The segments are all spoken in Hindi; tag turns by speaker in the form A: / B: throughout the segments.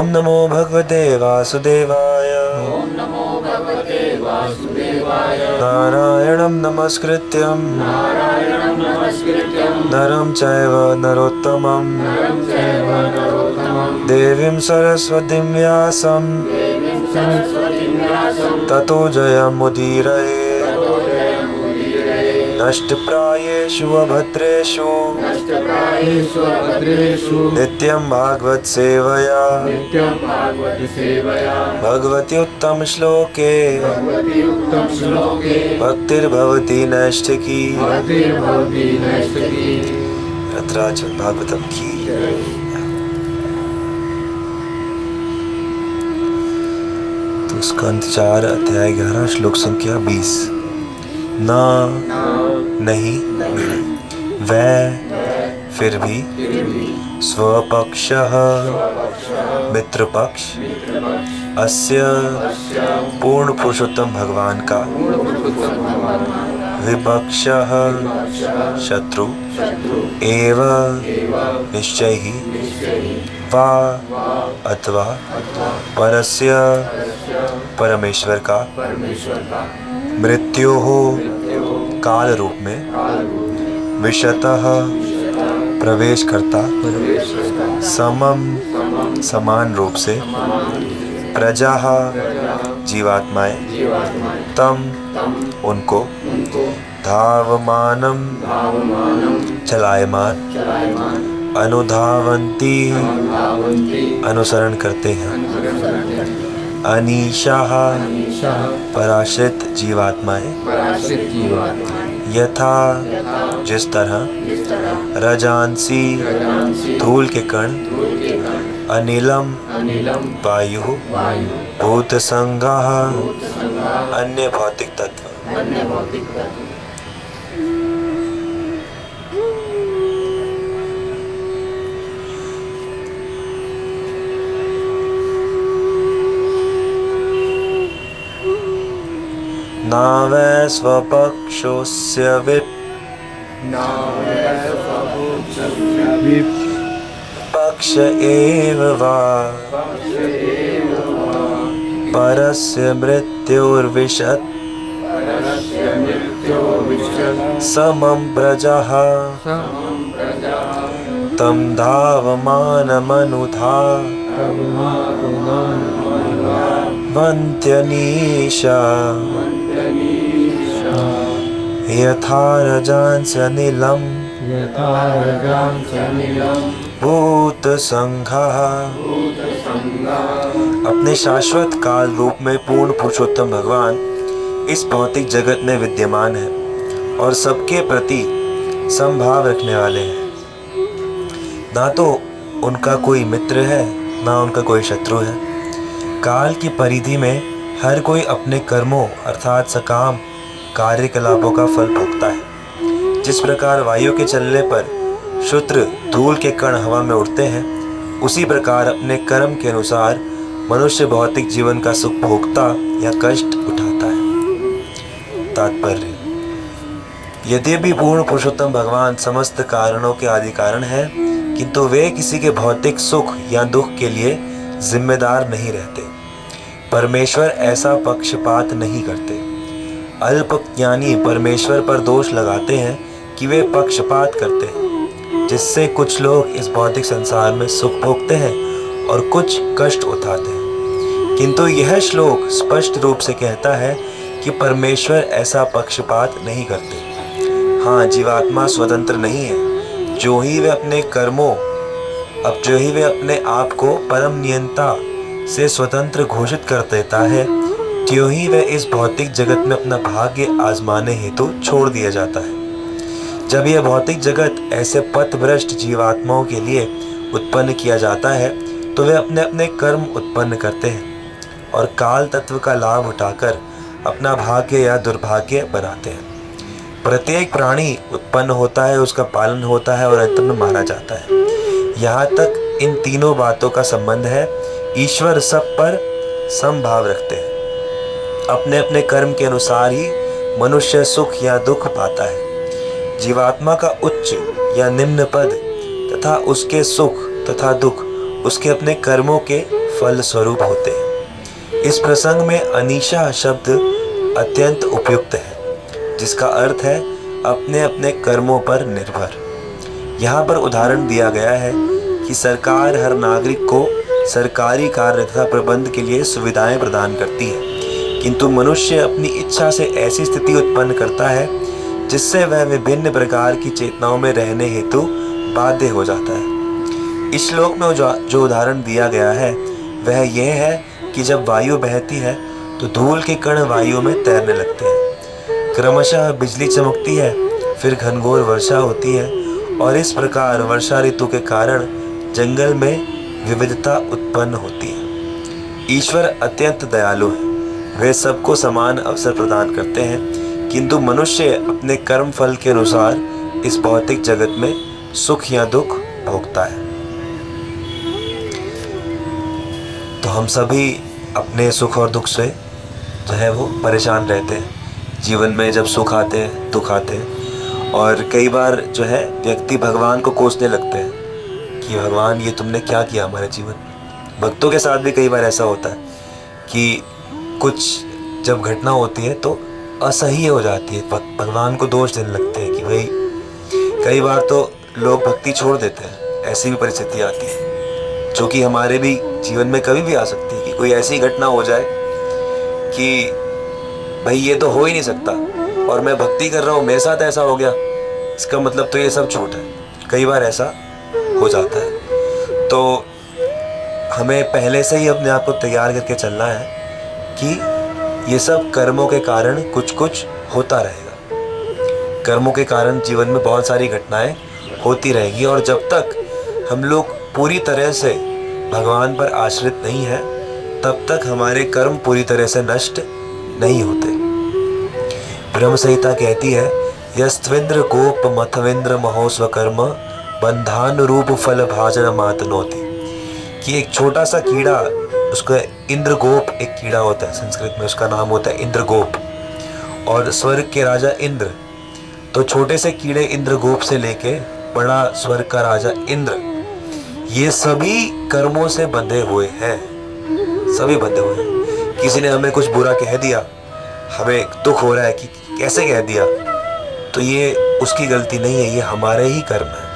A: ओम नमो भगवते वासुदेवाय।
B: ओम नमो भगवते वासुदेवाय।
A: नारायणं नमस्कृत्यं
B: नारायणं नमस्कृत्यं
A: नरं चैव नरोत्तमं
B: नरं चैव नरोत्तमं
A: देवीं सरस्वतीं व्यासं
B: देवीं सरस्वतीं व्यासं
A: ततो जयमुदीरये।
B: ततो जयमुदीरये।
A: नष्टप्रायेषु अभद्रेषु
B: नष्टप्रायेषु अभद्रेषु
A: नित्यं भागवत सेवया
B: नित्यं भागवत सेवया
A: भगवति उत्तम श्लोके
B: भगवति उत्तम श्लोके
A: भक्तिर्भवति नैष्ठिकी।
B: भक्तिर्भवति नैष्ठिकी।
A: रतराज भागवतम की। तो स्कंद 4 अध्याय 11 श्लोक संख्या 20। ना नहीं वह फिर भी स्वपक्षः मित्रपक्ष अस्य पूर्ण पुरुषोत्तम भगवान का विपक्षः शत्रु एव निश्चय ही वा अथवा परस्य परमेश्वर का मृत्योः काल रूप में विशतः प्रवेश करता समम समान रूप से प्रजा जीवात्माएं तम उनको धावमानम चलायमान अनुधावंती अनुसरण करते हैं। अनीशाः पराश्रित जीवात्माएं यथा जिस तरह रजांसी धूल के कण अनिलम वायु भूत संगाः अन्य भौतिक तत्व। ना वै स्वपक्षोऽस्य विपक्ष एव वा परस्य मृत्योर्विशत् समं प्रजाः तं धावमानमनुधावन्त्यनीशा यथा रजांसनिलं भूत संघाः। अपने शाश्वत काल रूप में पूर्ण पुरुषोत्तम भगवान इस भौतिक जगत में विद्यमान है और सबके प्रति समभाव रखने वाले हैं। ना तो उनका कोई मित्र है ना उनका कोई शत्रु है। काल की परिधि में हर कोई अपने कर्मों अर्थात सकाम कार्यकलापों का फल भोगता है। जिस प्रकार वायु के चलने पर क्षुद्र धूल के कण हवा में उड़ते हैं, उसी प्रकार अपने कर्म के अनुसार मनुष्य भौतिक जीवन का सुख भोगता या कष्ट उठाता है। तात्पर्य: यद्यपि पूर्ण पुरुषोत्तम भगवान समस्त कारणों के आदि कारण है, किंतु वे किसी के भौतिक सुख या दुख के लिए जिम्मेदार नहीं रहते। परमेश्वर ऐसा पक्षपात नहीं करते। अल्पज्ञानी परमेश्वर पर दोष लगाते हैं कि वे पक्षपात करते हैं, जिससे कुछ लोग इस भौतिक संसार में सुख भोगते हैं और कुछ कष्ट उठाते हैं। किंतु यह श्लोक स्पष्ट रूप से कहता है कि परमेश्वर ऐसा पक्षपात नहीं करते। हाँ, जीवात्मा स्वतंत्र नहीं है। जो ही वे अपने आप को परम नियंता से स्वतंत्र घोषित कर देता है, त्यों ही वह इस भौतिक जगत में अपना भाग्य आजमाने हेतु छोड़ दिया जाता है। जब यह भौतिक जगत ऐसे पथभ्रष्ट जीवात्माओं के लिए उत्पन्न किया जाता है, तो वे अपने अपने कर्म उत्पन्न करते हैं और काल तत्व का लाभ उठाकर अपना भाग्य या दुर्भाग्य बनाते हैं। प्रत्येक प्राणी उत्पन्न होता है, उसका पालन होता है और अंत में मारा जाता है। यहाँ तक इन तीनों बातों का संबंध है। ईश्वर सब पर समभाव रखते हैं। अपने अपने कर्म के अनुसार ही मनुष्य सुख या दुख पाता है। जीवात्मा का उच्च या निम्न पद तथा उसके सुख तथा दुख उसके अपने कर्मों के फल स्वरूप होते हैं। इस प्रसंग में अनीशा शब्द अत्यंत उपयुक्त है, जिसका अर्थ है अपने अपने कर्मों पर निर्भर। यहाँ पर उदाहरण दिया गया है कि सरकार हर नागरिक को सरकारी कार्य तथा प्रबंध के लिए सुविधाएं प्रदान करती है, किंतु मनुष्य अपनी इच्छा से ऐसी स्थिति उत्पन्न करता है जिससे वह विभिन्न प्रकार की चेतनाओं में रहने हेतु बाध्य हो जाता है। इस श्लोक में जो उदाहरण दिया गया है वह यह है कि जब वायु बहती है तो धूल के कण वायु में तैरने लगते हैं। क्रमशः बिजली चमकती है, फिर घनघोर वर्षा होती है और इस प्रकार वर्षा ऋतु के कारण जंगल में विविधता उत्पन्न होती है। ईश्वर अत्यंत दयालु है, वे सबको समान अवसर प्रदान करते हैं, किंतु मनुष्य अपने कर्म फल के अनुसार इस भौतिक जगत में सुख या दुख भोगता है। तो हम सभी अपने सुख और दुख से जो है वो परेशान रहते हैं। जीवन में जब सुख आते हैं, दुख आते हैं, और कई बार जो है व्यक्ति भगवान को कोसने लगते हैं कि भगवान ये तुमने क्या किया हमारे जीवन में। भक्तों के साथ भी कई बार ऐसा होता है कि कुछ जब घटना होती है तो असह्य हो जाती है, भगवान को दोष देने लगते हैं कि भाई, कई बार तो लोग भक्ति छोड़ देते हैं। ऐसी भी परिस्थिति आती है जो कि हमारे भी जीवन में कभी भी आ सकती है कि कोई ऐसी घटना हो जाए कि भाई ये तो हो ही नहीं सकता और मैं भक्ति कर रहा हूँ, मेरे साथ ऐसा हो गया, इसका मतलब तो ये सब झूठ है। कई बार ऐसा हो जाता है। तो हमें पहले से ही अपने आप को तैयार करके चलना है कि ये सब कर्मों के कारण कुछ कुछ होता रहेगा। कर्मों के कारण जीवन में बहुत सारी घटनाएं होती रहेगी, और जब तक हम लोग पूरी तरह से भगवान पर आश्रित नहीं है तब तक हमारे कर्म पूरी तरह से नष्ट नहीं होते। ब्रह्म संहिता कहती है, यस्त्विंद्र गोप मथविंद्र महोस्व कर्म बंधान रूप फल भाजन मातनोति, कि एक छोटा सा कीड़ा, उसका इंद्रगोप एक कीड़ा होता है, संस्कृत में उसका नाम होता है इंद्रगोप, और स्वर्ग के राजा इंद्र। तो छोटे से कीड़े इंद्रगोप से लेके बड़ा स्वर्ग का राजा इंद्र, ये सभी कर्मों से बंधे हुए हैं, सभी बंधे हुए हैं। किसी ने हमें कुछ बुरा कह दिया, हमें दुख हो रहा है कि कैसे कह दिया, तो ये उसकी गलती नहीं है, ये हमारे ही कर्म है।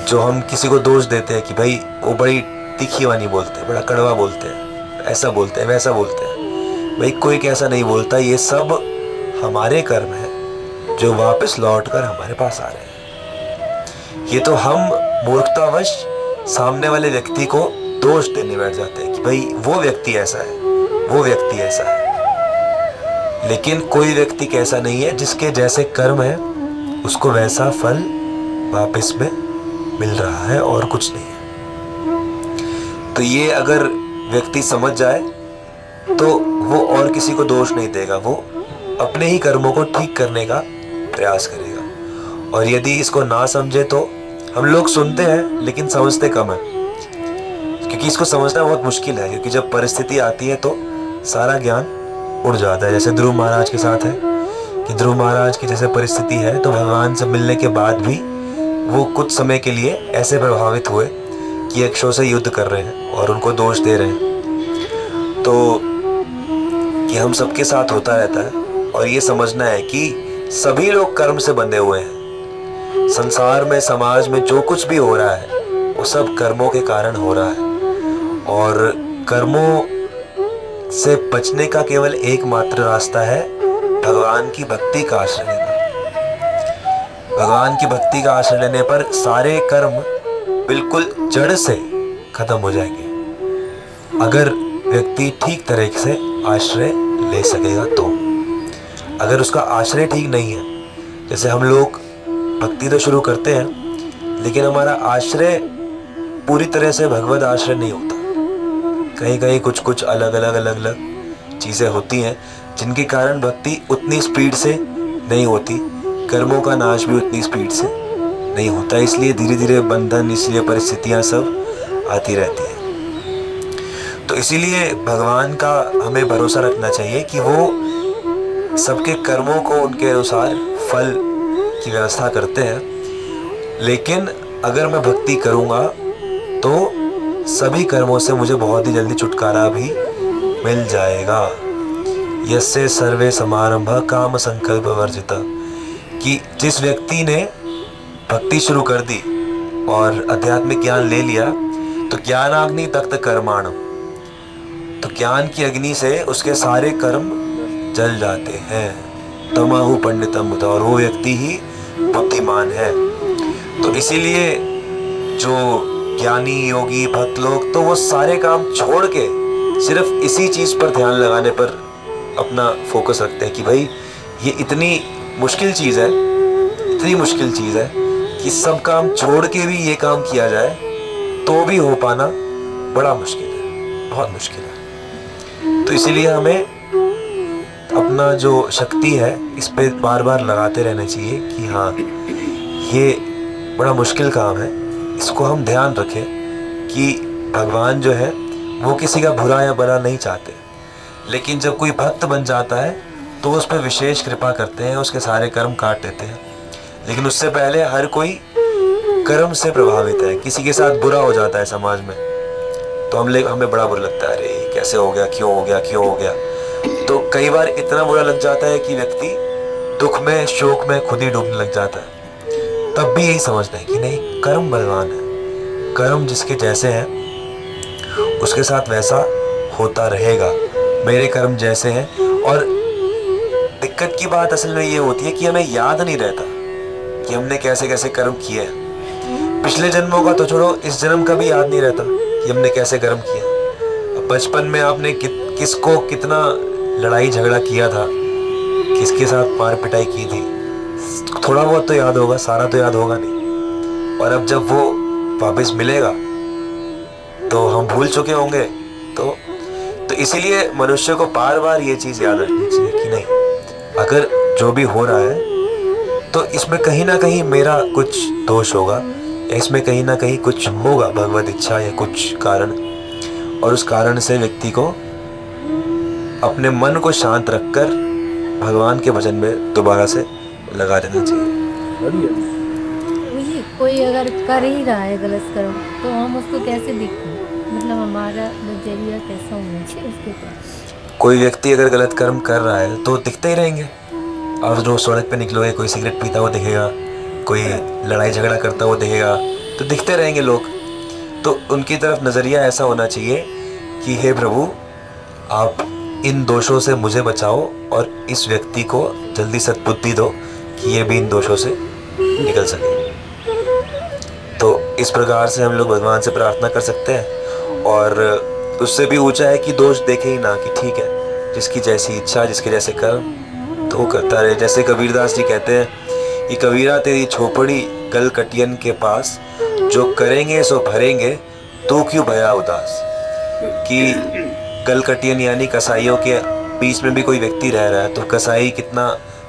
A: जो हम किसी को दोष देते हैं कि भाई वो बड़ी तीखी वाणी बोलते हैं, बड़ा कड़वा बोलते हैं, ऐसा बोलते हैं, वैसा बोलते हैं, भाई कोई कैसा नहीं बोलता, ये सब हमारे कर्म है जो वापस लौट कर हमारे पास आ रहे हैं। ये तो हम मूर्खतावश सामने वाले व्यक्ति को दोष देने बैठ जाते हैं कि भाई वो व्यक्ति ऐसा है, वो व्यक्ति ऐसा है, लेकिन कोई व्यक्ति कैसा नहीं है, जिसके जैसे कर्म है उसको वैसा फल वापस में मिल रहा है और कुछ नहीं है। तो ये अगर व्यक्ति समझ जाए तो वो और किसी को दोष नहीं देगा, वो अपने ही कर्मों को ठीक करने का प्रयास करेगा। और यदि इसको ना समझे तो हम लोग सुनते हैं लेकिन समझते कम है, क्योंकि इसको समझना बहुत मुश्किल है, क्योंकि जब परिस्थिति आती है तो सारा ज्ञान उड़ जाता है। जैसे ध्रुव महाराज के साथ है कि ध्रुव महाराज की जैसे परिस्थिति है तो भगवान से मिलने के बाद भी वो कुछ समय के लिए ऐसे प्रभावित हुए कि यक्षों से युद्ध कर रहे हैं और उनको दोष दे रहे हैं। तो कि हम सबके साथ होता रहता है, और ये समझना है कि सभी लोग कर्म से बंधे हुए हैं। संसार में, समाज में जो कुछ भी हो रहा है वो सब कर्मों के कारण हो रहा है, और कर्मों से बचने का केवल एकमात्र रास्ता है भगवान की भक्ति का आश्रय लेना। भगवान की भक्ति का आश्रय लेने पर सारे कर्म बिल्कुल जड़ से खत्म हो जाएंगे, अगर व्यक्ति ठीक तरीके से आश्रय ले सकेगा तो। अगर उसका आश्रय ठीक नहीं है, जैसे हम लोग भक्ति तो शुरू करते हैं लेकिन हमारा आश्रय पूरी तरह से भगवत आश्रय नहीं होता, कहीं कहीं कुछ कुछ अलग अलग चीज़ें होती हैं जिनके कारण भक्ति उतनी स्पीड से नहीं होती, कर्मों का नाश भी उतनी स्पीड से नहीं होता। इसलिए धीरे धीरे बंधन, इसलिए परिस्थितियां सब आती रहती हैं। तो इसीलिए भगवान का हमें भरोसा रखना चाहिए कि वो सबके कर्मों को उनके अनुसार फल की व्यवस्था करते हैं। लेकिन अगर मैं भक्ति करूँगा तो सभी कर्मों से मुझे बहुत ही जल्दी छुटकारा भी मिल जाएगा। यस्य सर्वे समारंभ काम संकल्प वर्जिता, कि जिस व्यक्ति ने भक्ति शुरू कर दी और आध्यात्मिक ज्ञान ले लिया तो ज्ञानाग्नि तख्त कर्माणम, तो ज्ञान की अग्नि से उसके सारे कर्म जल जाते हैं। तमाहु पंडितम बुधा, और वो व्यक्ति ही बुद्धिमान है। तो इसीलिए जो ज्ञानी योगी भक्त लोग तो वो सारे काम छोड़ के सिर्फ इसी चीज पर ध्यान लगाने पर अपना फोकस रखते हैं कि भाई ये इतनी मुश्किल चीज है, इतनी मुश्किल चीज है कि सब काम छोड़ के भी ये काम किया जाए तो भी हो पाना बड़ा मुश्किल है, बहुत मुश्किल है। तो इसीलिए हमें अपना जो शक्ति है इस पे बार बार लगाते रहना चाहिए कि हाँ ये बड़ा मुश्किल काम है, इसको हम ध्यान रखें कि भगवान जो है वो किसी का बुरा या भला नहीं चाहते, लेकिन जब कोई भक्त बन जाता है तो उस पर विशेष कृपा करते हैं, उसके सारे कर्म काट देते हैं। लेकिन उससे पहले हर कोई कर्म से प्रभावित है, किसी के साथ बुरा हो जाता है समाज में तो हमें बड़ा बुरा लगता है, अरे कैसे हो गया, क्यों हो गया, क्यों हो गया। तो कई बार इतना बुरा लग जाता है कि व्यक्ति दुख में शोक में खुद ही डूबने लग जाता है। तब भी यही समझना है कि नहीं, कर्म बलवान है, कर्म जिसके जैसे हैं उसके साथ वैसा होता रहेगा। मेरे कर्म जैसे हैं। और दिक्कत की बात असल में ये होती है कि हमें याद नहीं रहता कि हमने कैसे कैसे कर्म किए हैं। पिछले जन्मों का तो छोड़ो, इस जन्म का भी याद नहीं रहता कि हमने कैसे कर्म किया। बचपन में आपने किसको कितना लड़ाई झगड़ा किया था, किसके साथ मार पिटाई की थी, थोड़ा बहुत तो याद होगा, सारा तो याद होगा नहीं। और अब जब वो वापस मिलेगा तो हम भूल चुके होंगे। तो इसीलिए मनुष्य को बार बार ये चीज़ याद रखनी चाहिए कि नहीं, अगर जो भी हो रहा है तो इसमें कहीं ना कहीं मेरा कुछ दोष होगा, इसमें कहीं ना कहीं कुछ होगा भगवत इच्छा या कुछ कारण, और उस कारण से व्यक्ति को अपने मन को शांत रखकर भगवान के भजन में दोबारा से लगा देना चाहिए।
C: कोई अगर कर ही रहा है गलत कर्म तो हम उसको कैसे देखें, मतलब हमारा नजरिया कैसा होना चाहिए उसके पास।
A: कोई व्यक्ति अगर गलत कर्म कर रहा है तो दिखते ही रहेंगे। आप रोज सड़क पे निकलोगे, कोई सिगरेट पीता हुआ दिखेगा, कोई लड़ाई झगड़ा करता हुआ दिखेगा, तो दिखते रहेंगे लोग। तो उनकी तरफ नज़रिया ऐसा होना चाहिए कि हे प्रभु, आप इन दोषों से मुझे बचाओ और इस व्यक्ति को जल्दी सद्बुद्धि दो कि ये भी इन दोषों से निकल सके। तो इस प्रकार से हम लोग भगवान से प्रार्थना कर सकते हैं। और उससे भी ऊंचा है कि दोष देखे ही ना, कि ठीक है जिसकी जैसी इच्छा, जिसके जैसे कर्म तो वो करता रहे। जैसे कबीरदास जी कहते हैं कि कबीरा तेरी छोपड़ी गल कटियन के पास, जो करेंगे सो भरेंगे तू क्यों भया उदास। कि गल कटियन यानी कसाईयों के बीच में भी कोई व्यक्ति रह रहा है तो कसाई कितना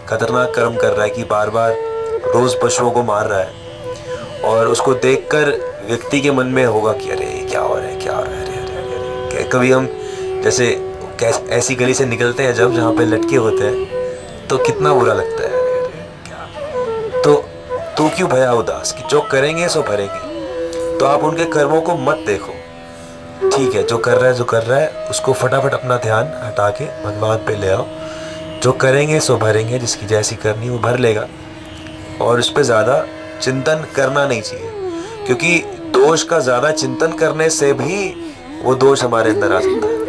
A: खतरनाक कर्म कर रहा है कि बार बार रोज पशुओं को मार रहा है, और उसको देखकर व्यक्ति के मन में होगा कि अरे क्या हो रहा है, क्या हो रहा है, अरे अरे अरे, अरे। कभी हम जैसे ऐसी गली से निकलते हैं जब जहाँ पे लटके होते हैं तो कितना बुरा लगता है, अरे अरे क्या। तो तू क्यों भया उदास, कि जो करेंगे सो भरेंगे। तो आप उनके कर्मों को मत देखो, ठीक है जो कर रहा है उसको फटाफट अपना ध्यान हटा के भगवान पे ले आओ। जो करेंगे सो भरेंगे, जिसकी जैसी करनी वो भर लेगा। और उस पर ज़्यादा चिंतन करना नहीं चाहिए, क्योंकि दोष का ज़्यादा चिंतन करने से भी वो दोष हमारे अंदर आ सकता है।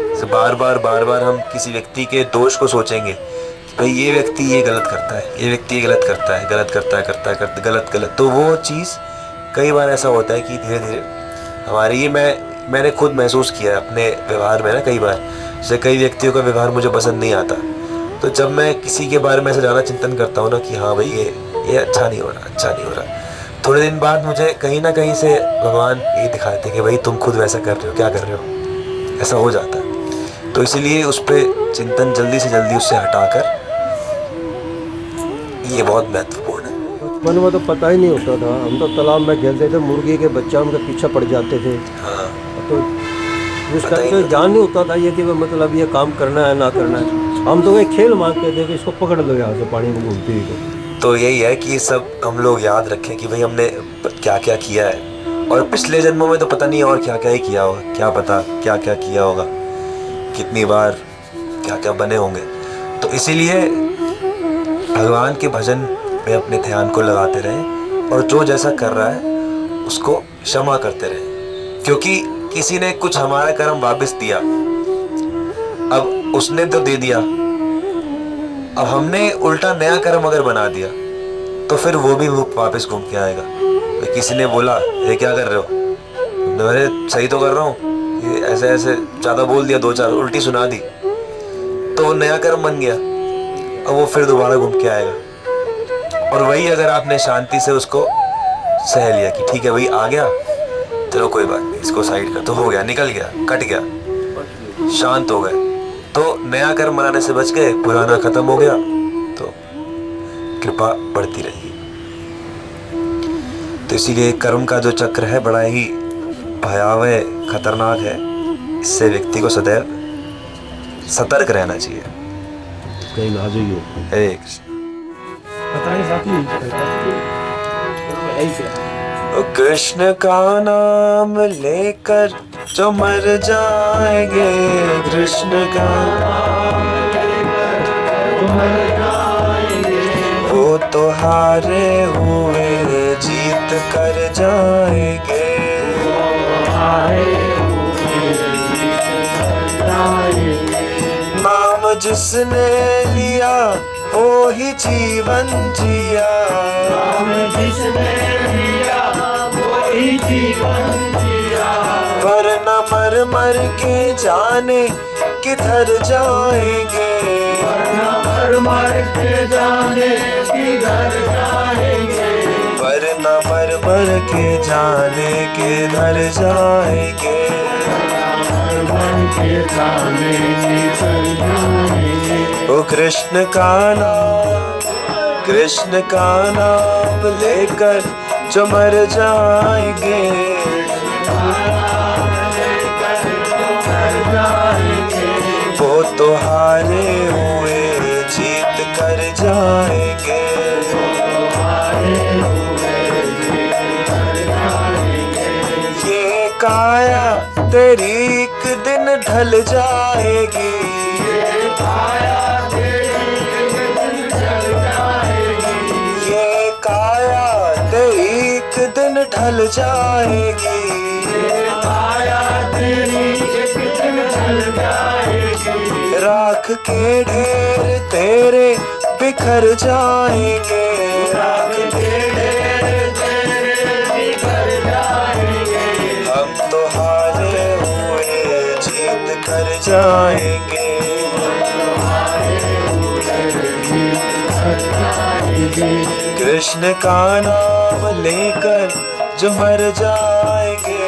A: जैसे बार बार हम किसी व्यक्ति के दोष को सोचेंगे कि भाई ये व्यक्ति ये गलत करता है, ये व्यक्ति ये गलत करता है, गलत, तो वो चीज़ कई बार ऐसा होता है कि धीरे धीरे हमारी ये मैंने खुद महसूस किया है अपने व्यवहार में ना। कई बार जैसे कई व्यक्तियों का व्यवहार मुझे पसंद नहीं आता, तो जब मैं किसी के बारे में ऐसा ज़्यादा चिंतन करता हूँ ना कि हाँ भाई ये अच्छा नहीं हो रहा, थोड़े दिन बाद मुझे कहीं ना कहीं से भगवान ये दिखाते कि भाई तुम खुद वैसा कर रहे हो, क्या कर रहे हो, ऐसा हो जाता है। तो इसीलिए उस पर चिंतन जल्दी से जल्दी उससे हटाकर, ये बहुत महत्वपूर्ण है।
D: बचपन में तो पता ही नहीं होता था, हम तो तालाब में खेलते थे, मुर्गी के बच्चा उनके पीछे पड़ जाते थे।
A: हाँ,
D: तो उस टाइम तो जान नहीं होता था ये कि मतलब ये काम करना है ना करना है। हम तो वही खेल मांगते थे कि इसको पकड़ लो यहाँ से पानी में घूमती हुई।
A: तो यही है कि सब हम लोग याद रखें कि भाई हमने क्या क्या किया है और पिछले जन्मों में तो पता नहीं और क्या क्या ही किया होगा, क्या पता क्या क्या किया होगा, कितनी बार क्या क्या बने होंगे। तो इसीलिए भगवान के भजन में अपने ध्यान को लगाते रहें और जो जैसा कर रहा है उसको क्षमा करते रहें, क्योंकि किसी ने कुछ हमारा कर्म वापस दिया, अब उसने तो दे दिया, अब हमने उल्टा नया कर्म अगर बना दिया तो फिर वो भी वापस घूम के आएगा। तो किसी ने बोला ये क्या कर रहे हो, अरे सही तो कर रहा हूँ, ये ऐसे ऐसे ज़्यादा बोल दिया, 2-4 उल्टी सुना दी, तो वो नया कर्म बन गया, अब वो फिर दोबारा घूम के आएगा। और वही अगर आपने शांति से उसको सह लिया कि ठीक है भाई आ गया, चलो कोई बात नहीं, इसको साइड कर, तो हो गया, निकल गया, कट गया, शांत हो गए, तो नया कर्म बनाने से बच गए, पुराना खत्म हो गया, तो कृपा बढ़ती रहेगी। तो इसीलिए कर्म का जो चक्र है बड़ा ही भयावह खतरनाक है, इससे व्यक्ति को सदैव सतर्क रहना चाहिए।
D: कहीं ना जाइए।
A: हरे कृष्ण।
E: बताइए साथी।
A: कृष्ण का नाम लेकर जो मर जाएंगे, कृष्ण का नाम लेकर जो मर जाएंगे, वो तो हारे हुए जीत कर जाएंगे, नाम जिसने लिया वो ही जीवन जिया,
B: जिसने लिया वही जीवन जिया,
A: वरना मर मर के जाने किधर जाएंगे,
B: मर मर के जाने किधर जाएंगे,
A: वरना मर मर के जाने किधर जाएंगे,
B: मर के जाने किधर जाएंगे।
A: ओ कृष्ण का नाम, कृष्ण का नाम लेकर जो मर जाएंगे, वो तो हारे हुए जीत कर जाएंगे, ये काया तेरी एक दिन ढल जाएगी, ये काया तेरी एक दिन ढल जाएगी, राख के ढेर तेरे बिखर जाएंगे, राख के ढेर तेरे बिखर जाएंगे, हम तो हारे हुए जीत कर जाएंगे, कृष्ण का नाम लेकर जो मर जाएंगे,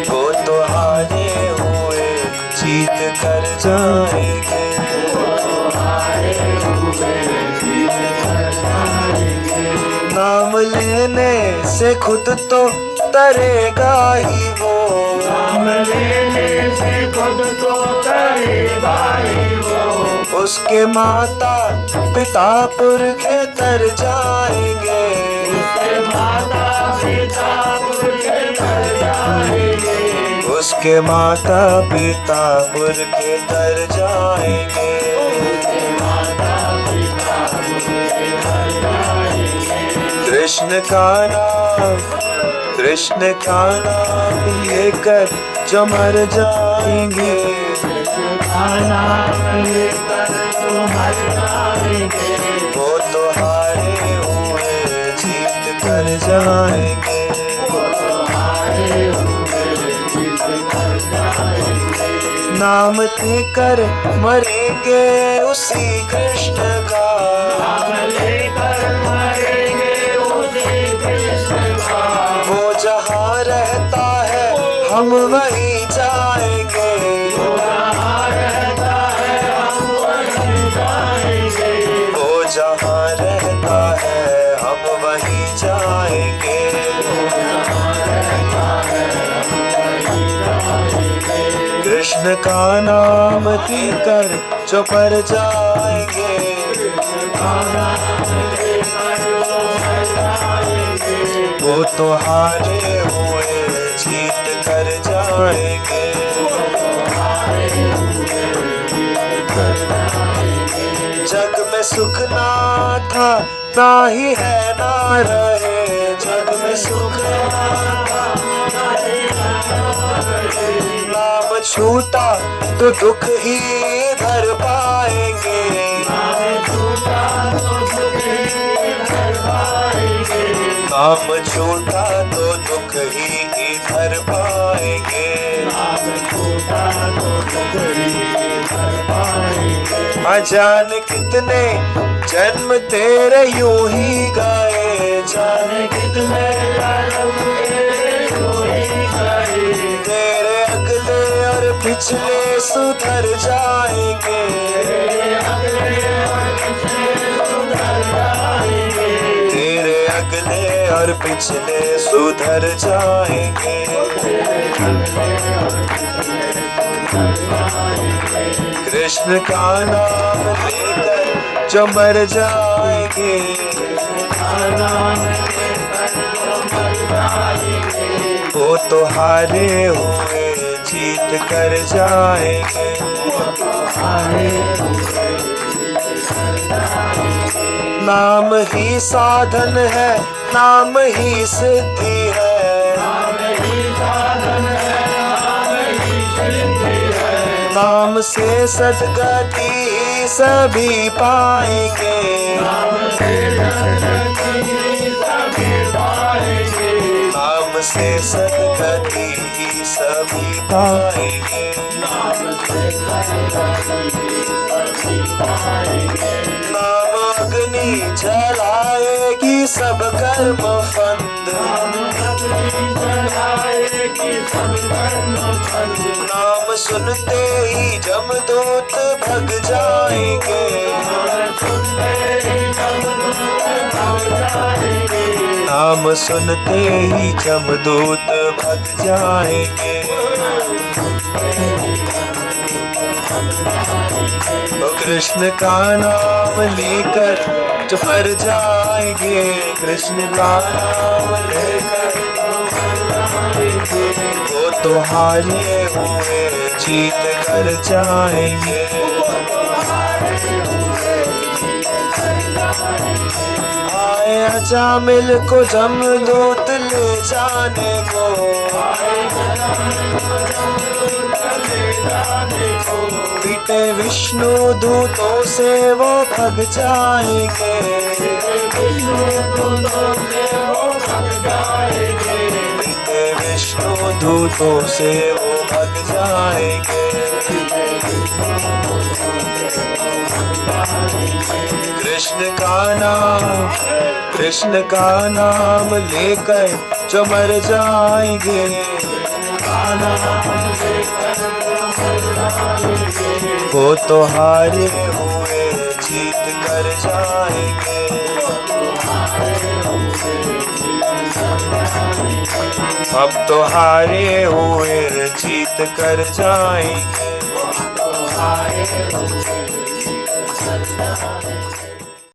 A: वो तो हारे हुए जीत कर जाएंगे, नाम लेने से खुद तो तरेगा ही वो,
B: नाम लेने से खुद तो तरेगा ही वो,
A: उसके माता पिता पुरखे तर जाएंगे,
B: उसके माता पिता पुरखे तर जाएंगे,
A: उसके माता पिता पुरखे तर जाएंगे, कृष्ण का नाम, कृष्ण का नाम लेकर जो मर जाएंगे, वो तो हारे हुए जीत कर जाएंगे, नाम लेकर मरेंगे उसी कृष्ण का, वो जहाँ रहता है हम वहीं जाएंगे, वो जहाँ रहता है हम वहीं जाएंगे, कृष्ण का नाम लेकर जो पर जाएंगे, वो तो हारे हुए जीत कर जाएंगे। जग में सुख ना था ना ही है ना रहे, जग में सुख ना था नाम छूटा तो दुख ही भर पाएंगे। नाम छूटा तो दुख ही भर पाएंगे। अजाने कितने जन्म तेरे यूं ही गए, जाने कितने तेरे अगले और पिछले सुधर जाएंगे। तेरे अगले और पिछले सुधर जाएंगे। कृष्ण का नाम लेकर जो मर जाएंगे, वो तो हारे हुए जीत कर जाएंगे। नाम ही साधन है, नाम ही सिद्धि है, नाम से सद्गति सभी पाएंगे। नाम से सद्गति सभी पाएंगे। नाम अग्नि जलाएगी सब कर्म फंद, नाम सुनते ही जमदूत भग जाएंगे। नाम सुनते ही जमदूत भग जाएंगे। तो कृष्ण का नाम लेकर जो मर जाएंगे, कृष्ण का नाम लेकर वो तो हारे हुए जीत कर जाएंगे। आए अजामिल को जमदूत ले जाने को, पीटे विष्णु दूतों से वो भग जाएंगे। पीटे विष्णु दूतों से वो भग जाएंगे। कृष्ण का नाम लेकर जो मर जाएंगे, वो तो हारे हुए जीत कर जाएंगे। अब तो हारे हुए जीत कर जाएंगे।